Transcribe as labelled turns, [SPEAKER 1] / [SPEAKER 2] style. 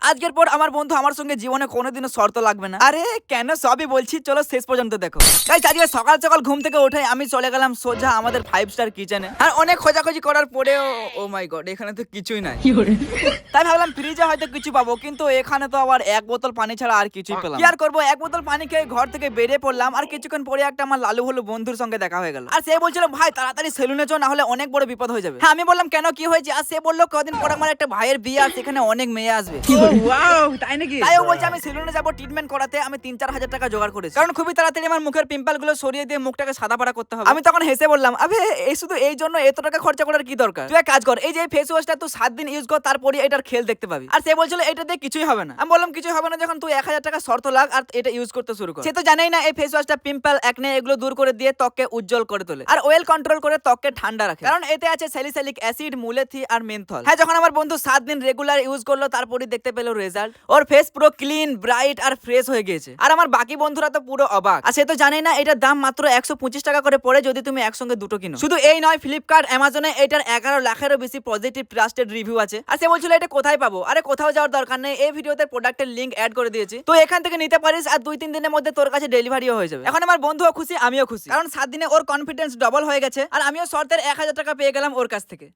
[SPEAKER 1] আজকের পর আমার বন্ধু আমার সঙ্গে জীবনে কোনোদিনও শর্ত লাগবে না। আরে কেন, সবই বলছি, চলো শেষ পর্যন্ত দেখো। গাইস আজকে সকাল সকাল ঘুম থেকে উঠে আমি চলে গেলাম সোজা আমাদের 5 স্টার কিচেনে। আর অনেক খোঁজাখুঁজি করার পরেও ও মাই গড এখানে তো কিছুই নাই। তাই ভাবলাম ফ্রিজে হয়তো কিছু পাবো, কিন্তু এখানে তো আবার এক বোতল পানি ছাড়া আর কিছুই পেলাম। কি আর করবো, এক বোতল পানি খেয়ে ঘর থেকে বেরিয়ে পড়লাম। আর কিছুক্ষণ পরে একটা আমার লালু হলো বন্ধুর সঙ্গে দেখা হয়ে গেল। আর সে বলছিল ভাই তাড়াতাড়ি সেলুনে চো, না হলে অনেক বড় বিপদ হয়ে যাবে। হ্যাঁ আমি বললাম কেন, কি হয়েছে? আর সে বললো কদিন পর আমার একটা ভাইয়ের বিয়ে, আর সেখানে অনেক মেয়ে আসবে।
[SPEAKER 2] তাই নাকি?
[SPEAKER 1] তাই ও বলছে আমি সেলুনে যাবো ট্রিটমেন্ট করাতে। আমি 3-4 হাজার টাকা জোগাড় করেছি, কারণ খুবই তাড়াতাড়ি আমার মুখের পিম্পল গুলো সরিয়ে দিয়ে মুখটাকে সাদা পাড়া করতে হবে। আমি তখন হেসে বললাম আবে এই শুধু এই জন্য এত টাকা খরচা করার কি দরকার? তুই এক কাজ কর, এই যে ফেস ওয়াশটা তুই 7 দিন ইউজ কর, তারপরে এটার খেল দেখতে পাবি। আর সে বলছিল এটা দিয়ে কিছুই হবে না। আমি বললাম কিছুই হবে না যখন তুই 1000 টাকা শর্ত লাগ আর এটা ইউজ করতে শুরু কর। সে তো জানেই না এই ফেস ওয়াশটা পিম্পল, একনে এগুলো দূর করে দিয়ে ত্বককে উজ্জ্বল করে তোলে আর অয়েল কন্ট্রোল করে ত্বককে ঠান্ডা রাখে, কারণ এতে আছে স্যালিসাইলিক অ্যাসিড, মুলেথি আর মেনথল। হ্যাঁ যখন আমার বন্ধু 7 দিন রেগুলার ইউজ করলো তারপরে দেখতে পেলো রেজাল্ট। ওর ফেস পুরো ক্লিন, ব্রাইট আর ফ্রেশ হয়ে গিয়েছে। আর আমার বাকি বন্ধুরা তো পুরো অবাক। আর সে তো জানেই না এটার দাম মাত্র 125 টাকা করে পড়ে যদি তুমি একসঙ্গে দুটো কিনো। শুধু এই নয়, ফ্লিপকার্ট, অ্যামাজনে এটার 11 লাখেরও বেশি পজিটিভ ট্রাস্টেড রিভিউ আছে। আর সে বলছিল এটা কোথায় পাবো? আরে কোথাও যাওয়ার দরকার নেই, এই ভিডিওতে প্রোডাক্টের লিংক অ্যাড করে দিয়েছি, তো এখান থেকে নিতে পারিস। আর 2-3 দিনের মধ্যে তোর কাছে ডেলিভারিও হয়ে যাবে। এখন আমার বন্ধুও খুশি, আমিও খুশি, কারণ 7 দিনে ওর কনফিডেন্স ডবল হয়ে গেছে। আর আমিও শর্তের 1000 টাকা পেয়ে গেলাম ওর কাছ থেকে।